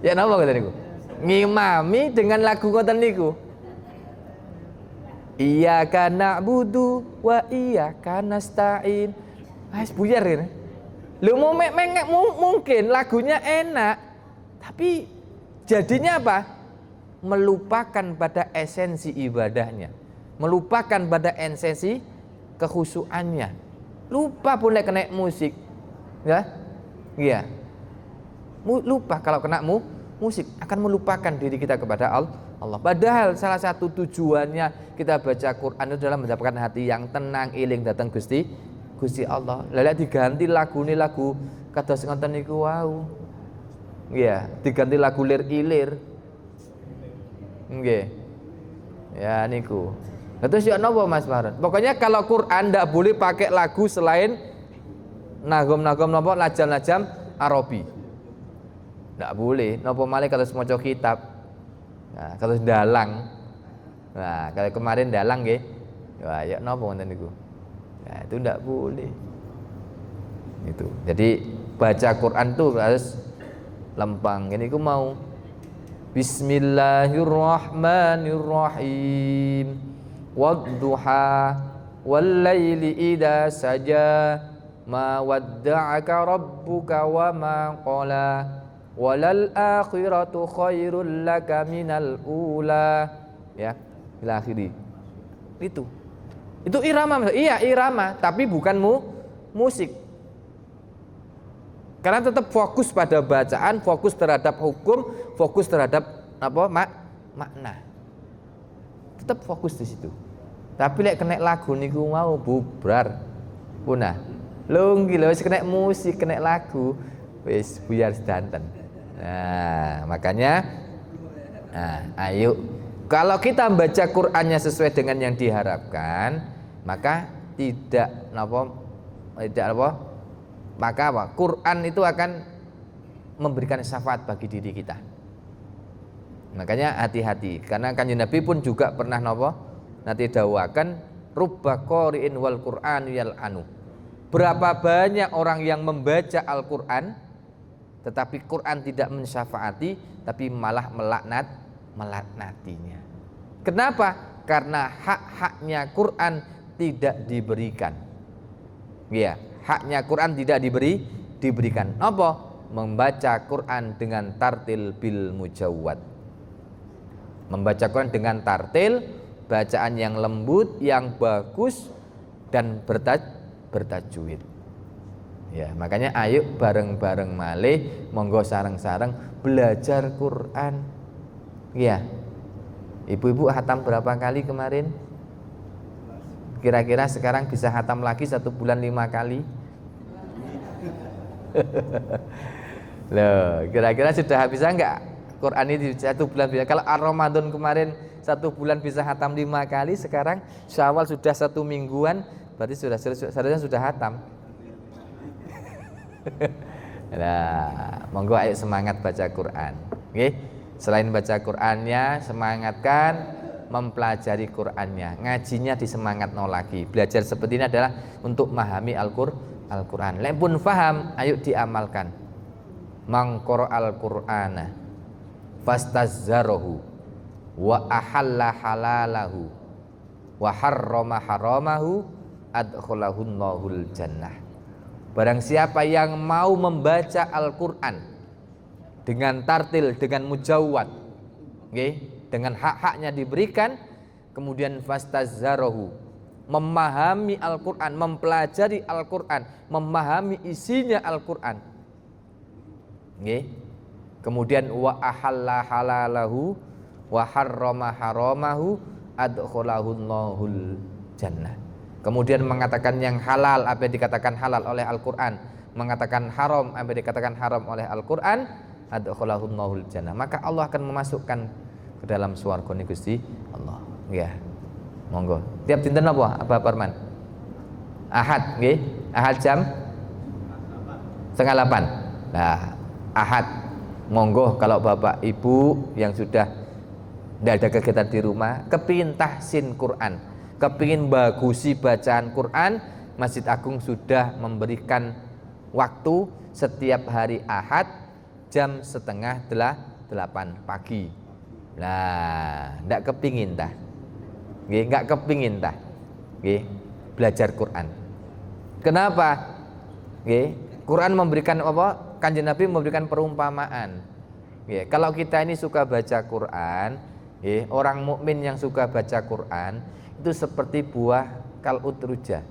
Ya napa ngoten niku? Ngimami dengan lagu ngoten niku. Iyyaka na'budu wa iyyaka nasta'in. Wis buyar ini. Lho mungkin lagunya enak, tapi jadinya apa? Melupakan pada esensi ibadahnya, melupakan pada esensi kekhusyuannya. Lupa pun kena musik, ya, iya. Lupa kalau kena musik akan melupakan diri kita kepada Allah. Padahal salah satu tujuannya kita baca Quran itu adalah mendapatkan hati yang tenang, iling datang Gusti Allah. Lalu diganti lagu kados ngoten niku wau. Iya, diganti lagu lir-ilir. Nggih. Ya niku. Terus ya napa Mas Baron? Pokoknya kalau Quran ndak boleh pakai lagu selain nagom-nagom napa lajam-lajam Arabi. Ndak boleh. Napa malih kalau maca kitab. Nah, kalau dalang. Nah, kalau kemarin dalang nggih. Wah, ya napa ngoten niku. Nah, itu ndak boleh. Itu. Jadi baca Quran tuh harus lempang. Ini ku mau Bismillahirrahmanirrahim. Wadduha wallaili idza saja ma wadda'aka rabbuka wa ma qala walal akhiratu khairul laka minal ula. Ya, ila akhiri. Itu irama. Iya, irama, tapi bukan musik. Karena tetap fokus pada bacaan, fokus terhadap hukum, fokus terhadap apa makna. Tetap fokus di situ. Tapi lek kena lagu niku mau bubrar. Punah. Lunggi lho wis kena musik, kena lagu, wis buyar sedanten. Nah, makanya ayo kalau kita membaca Qur'annya sesuai dengan yang diharapkan, maka maka Quran itu akan memberikan syafaat bagi diri kita. Makanya hati-hati, karena Kanjeng Nabi pun juga pernah nanti dawakan rubba qari'in wal Qur'an yal'anu. Berapa banyak orang yang membaca Al-Qur'an tetapi Quran tidak mensyafaati, tapi malah melaknatinya. Kenapa? Karena hak-haknya Quran tidak diberikan. Ya, haknya Quran tidak diberikan. Apa? Membaca Quran dengan tartil bil mujawwad. Membaca Quran dengan tartil, bacaan yang lembut, yang bagus dan bertajwid. Ya, makanya ayo bareng-bareng malih, monggo sareng-sareng belajar Quran. Ya. Ibu-ibu hatam berapa kali kemarin? Kira-kira sekarang bisa hatam lagi 1 bulan 5 kali? Loh, kira-kira sudah bisa enggak Quran ini 1 bulan bisa? Kalau Ramadan kemarin 1 bulan bisa hatam 5 kali, sekarang Syawal sudah 1 mingguan, berarti seharusnya sudah hatam. Nah, monggo ayo semangat baca Quran. Oke? Selain baca Qurannya, semangatkan mempelajari Qurannya. Ngajinya disemangatno lagi. Belajar seperti ini adalah untuk memahami Al-Quran. Lek pun faham, ayo diamalkan. Mangkoro Al-Qur'ana fastazzarahu wa ahalla halalahu wa harrama haramahu adkhalahullahu jannah. Barang siapa yang mau membaca Al-Quran dengan tartil, dengan mujawwad, dengan hak-haknya diberikan, kemudian fastazzarahu, memahami Al-Quran, mempelajari Al-Quran, memahami isinya Al-Quran, kemudian wa ahalla halalahu wa harrama haramahu adkhalahullahu jannah. Kemudian mengatakan yang halal apa yang dikatakan halal oleh Al-Quran, mengatakan haram apa yang dikatakan haram oleh Al-Quran, adkhalahullahu jannah, maka Allah akan memasukkan ke dalam swarga ni Gusti Allah. Ya. Monggo. Tiap dinten apa Parman? Ahad nggih. Ahad jam 7:30. Nah, Ahad monggo kalau Bapak Ibu yang sudah tidak ada kegiatan di rumah, kepingin tahsin Quran, kepingin bagusi bacaan Quran, Masjid Agung sudah memberikan waktu setiap hari Ahad jam 7:30 pagi. Nah, ndak kepingin tah. Nggih, enggak kepingin tah. Nggih, belajar Quran. Kenapa? Nggih, Quran memberikan apa? Kanjeng Nabi memberikan perumpamaan. Nggih, kalau kita ini suka baca Quran, nggih, orang mukmin yang suka baca Quran itu seperti buah kal utruja.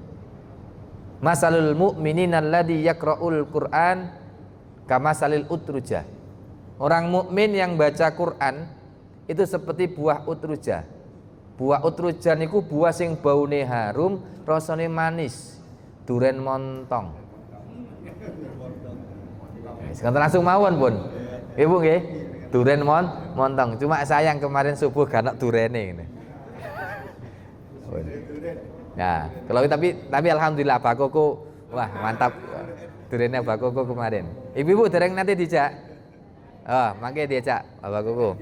Masalul mu'minina alladzi yaqra'ul Qur'an kama salil utruja. Orang mukmin yang baca Quran itu seperti buah utruja. Buah utruja niku buah sing baune harum, rasane manis. Duren montong. Sekarang langsung mawon pun. Ibu nggih, duren montong. Cuma sayang kemarin subuh gak ana durene ngene. Nah, kalau tapi alhamdulillah bakoko wah mantap. Durene bakoko kemarin. Ibu-ibu dereng nanti dijak. Oh, mangke diajak bakoko.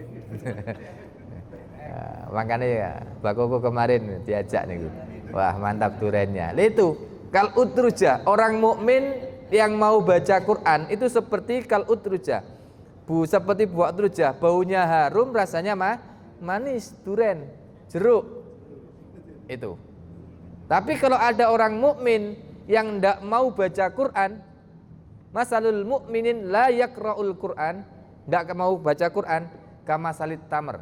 Makanya ya, bakoko kemarin diajak niku. Wah, mantap durennya. Itu kal utruja, orang mukmin yang mau baca Quran itu seperti kal utruja. Seperti buah utruja, baunya harum, rasanya manis, duren, jeruk. Itu. Tapi kalau ada orang mukmin yang tidak mau baca Quran, masalul mu'minin la yaqra'ul Quran, tidak mau baca Quran, kama salit tamr,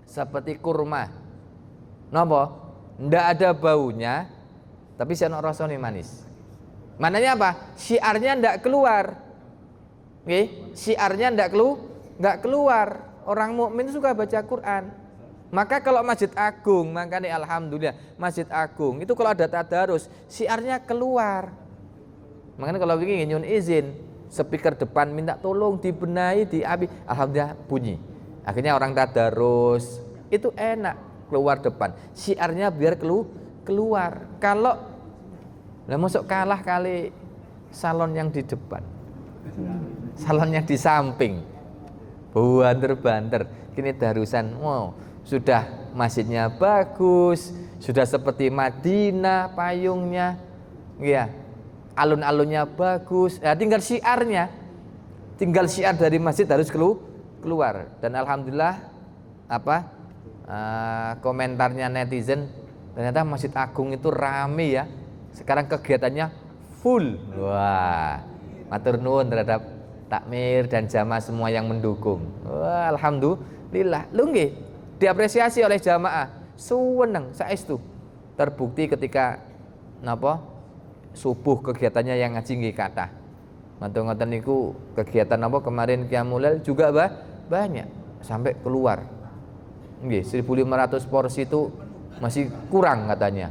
seperti kurma. Napa? Tidak ada baunya, tapi sono rasane manis. Mananya apa? Syiarnya tidak keluar. Syiarnya tidak keluar. Orang mukmin suka baca Quran. Maka kalau Masjid Agung, makanya alhamdulillah Masjid Agung itu kalau ada tadarus, syiarnya keluar. Makanya kalau begini nyun izin, speaker depan minta tolong dibenahi, diapi, alhamdulillah bunyi. Akhirnya orang tadarus itu enak keluar depan. Syiarnya biar keluar. Kalau masuk kalah kali salon yang di depan, salonnya di samping, banter-banter. Kini darusan, wow, sudah masjidnya bagus, sudah seperti Madinah payungnya, ya, alun-alunnya bagus. Ya, tinggal syiarnya, tinggal syiar dari masjid harus keluar. Dan alhamdulillah komentarnya netizen, ternyata Masjid Agung itu rame ya. Sekarang kegiatannya full. Wah, matur nuwun terhadap takmir dan jamaah semua yang mendukung. Wah, alhamdulillah. Lho nggih, diapresiasi oleh jamaah. Suweneng saestu. Terbukti ketika napa subuh kegiatannya yang ngaji nggih kathah. Mantu ngoten niku kegiatan apa kemarin Qiyamul Lail juga banyak sampai keluar. Nggih, 1.500 porsi itu masih kurang katanya.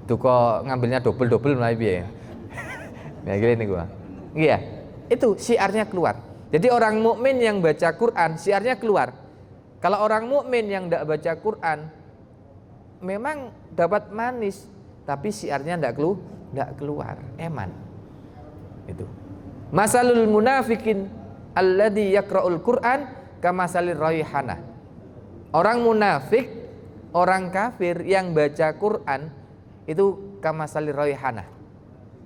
Duko ngambilnya double mulai piye. Ya gini niku. Iya, itu syiarnya keluar. Jadi orang mukmin yang baca Quran syiarnya keluar. Kalau orang mukmin yang tidak baca Quran memang dapat manis, tapi syiarnya tidak keluar, eman. Itu. Masalul munafikin alladzi yaqra'ul Qur'an kamasalir raihanah. Orang munafik, orang kafir yang baca Quran itu kamasalir raihanah.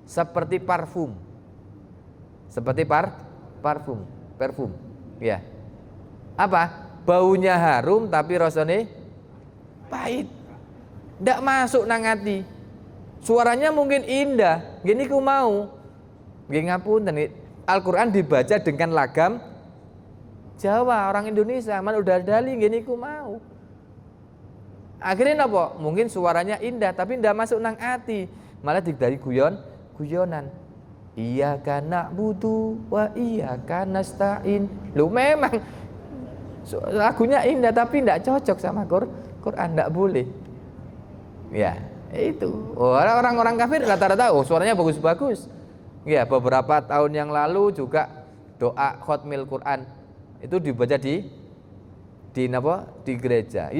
Seperti parfum. Seperti parfum. Ya. Apa? Baunya harum tapi rasanya pahit. Ndak masuk nang ati. Suaranya mungkin indah, gini ku mau. Nggih ngapunten, Al-Qur'an dibaca dengan lagam Jawa, orang Indonesia, man udah dali gini ku mau. Akhirnya napa? Mungkin suaranya indah tapi ndak masuk nang ati, malah dari guyonan. Iyyaka na'budu wa iyyaka nasta'in. Lho memang lagunya indah tapi ndak cocok sama Quran, ndak boleh. Ya, itu. Orang-orang kafir rata-rata suaranya bagus-bagus. Ya, beberapa tahun yang lalu juga doa khatmil Quran itu dibaca di gereja.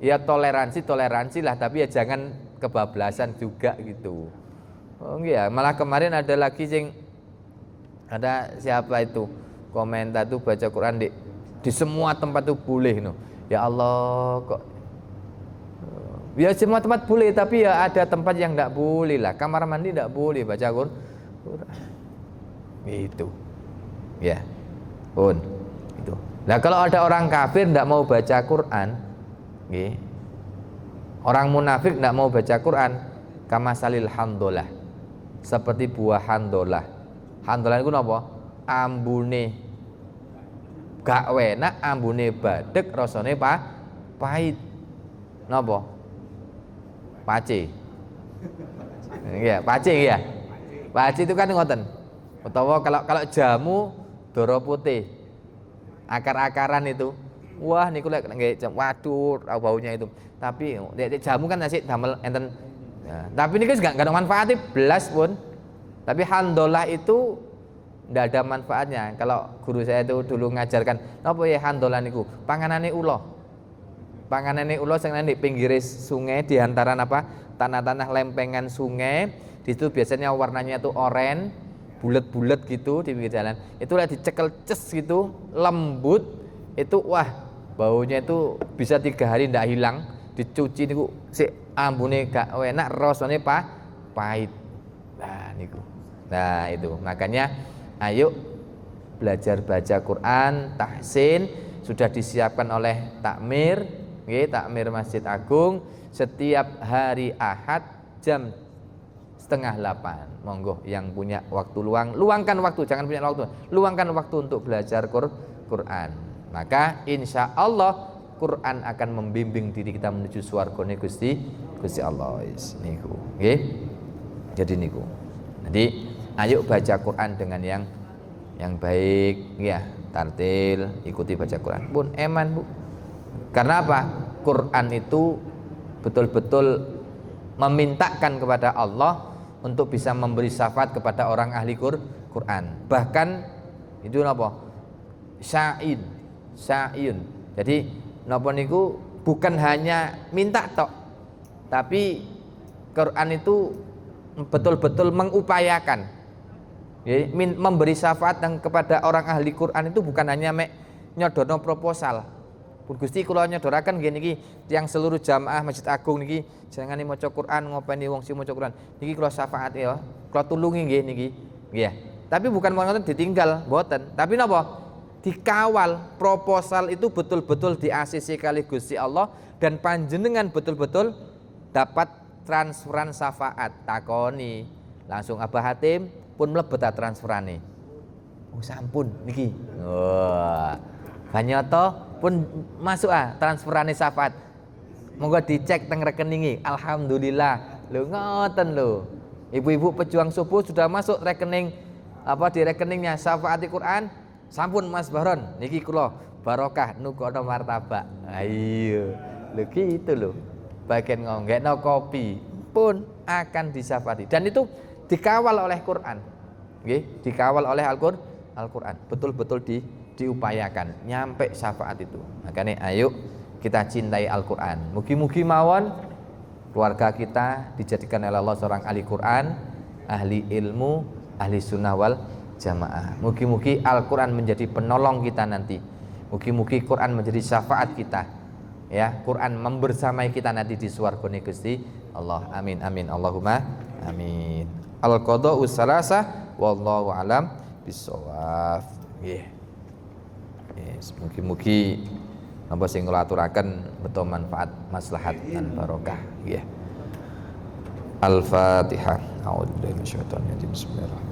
Ya toleransi lah, tapi ya jangan kebablasan juga gitu. Oh iya, malah kemarin ada lagi ada siapa itu komentar tuh baca Quran di semua tempat tuh boleh no. Ya Allah kok. Ya semua tempat boleh, tapi ya ada tempat yang enggak boleh lah. Kamar mandi enggak boleh baca Quran. Itu. Ya. Itu. Nah, kalau ada orang kafir enggak mau baca Quran, nggih. Orang munafik enggak mau baca Quran, kamasalil handolah. Seperti buah handolah. Handolah itu napa? Ambune gak enak, ambune badek, rasane pahit. Napa? Pace. Iya, pace ya. Pace itu kan ngoten. Utawa kalau jamu doro putih. Akar-akaran itu. Wah niku lek nggih waduh baunya itu. Tapi jamu kan nasi damel enten. Ya, tapi ini kan enggak ada manfaatnya belas pun. Tapi handolah itu enggak ada manfaatnya. Kalau guru saya itu dulu ngajarkan, napa ya handolah niku? Panganane ula. Panganane ula sing nang di pinggir sungai di antara tanah-tanah lempengan sungai. Di situ biasanya warnanya tuh oranye, bulat-bulat gitu di pinggir jalan. Itu lah dicekel ces gitu, lembut. Itu wah, baunya itu bisa 3 hari ndak hilang. Dicuci niku sik ambune gak enak, rasane pahit. Nah niku. Nah itu, makanya ayo belajar baca Quran, tahsin sudah disiapkan oleh takmir, nggih, takmir Masjid Agung setiap hari Ahad jam 7:30. Monggo yang punya waktu luang, luangkan waktu, jangan punya waktu. Luangkan waktu untuk belajar Quran. Maka insya Allah Quran akan membimbing diri kita menuju swargane Gusti Allah. Niku, nggih. Jadi niku. Jadi ayo baca Quran dengan yang baik, ya, tartil, ikuti baca Quran. Pun eman, Bu. Karena apa? Quran itu betul-betul memintakan kepada Allah untuk bisa memberi syafaat kepada orang ahli Quran. Bahkan itu apa? Sya'in. Jadi napa niku bukan hanya minta tok, tapi Quran itu betul-betul mengupayakan, ya, memberi syafaat kepada orang ahli Quran itu bukan hanya nyodono proposal. Pun Gusti kula nyodoraken nggih niki tiyang seluruh jamaah Masjid Agung niki jangan maca Quran ngopeni wong sing maca Quran. Niki kula syafaat ya, kula tulungi nggih niki. Nggih. Tapi bukan ngoten ditinggal, mboten. Tapi napa? dikawal, proposal itu betul-betul di-ACC kali Gusti Allah dan panjenengan betul-betul dapat transferan syafaat. Takoni langsung Abah Hatim pun mlebet transferane. Oh sampun niki. Wah. Banyoto pun masuk transferane syafaat. Monggo dicek teng rekeningi. Alhamdulillah. Lho ngoten lho. Ibu-ibu pejuang subuh sudah masuk rekening di rekeningnya Syafaati Quran. Sampun Mas Baron niki kula barokah nukono martabak. Ayo. Lho gitu lho. Bagian ngonggekno kopi pun akan disyafaati dan itu dikawal oleh Quran. Nggih, dikawal oleh Al-Quran. Betul-betul diupayakan nyampe syafaat itu. Makanya ayo kita cintai Al-Quran. Mugi-mugi mawon keluarga kita dijadikan oleh Allah seorang ahli Quran, ahli ilmu, ahli sunnah wal jamaah. Mugi-mugi Al-Quran menjadi penolong kita nanti. Mugi-mugi Quran menjadi syafaat kita. Ya, Quran membersamai kita nanti di swargane Gusti Allah. Amin amin Allahumma amin. Al-qada'u salasah wallahu alam bisawab. Nggih. Yes, mugi-mugi napa sing kula aturaken beto manfaat maslahat dan barokah. Nggih. Al-Fatihah. A'udzu billahi minasyaitonir rajim. Bismillahirrahmanirrahim.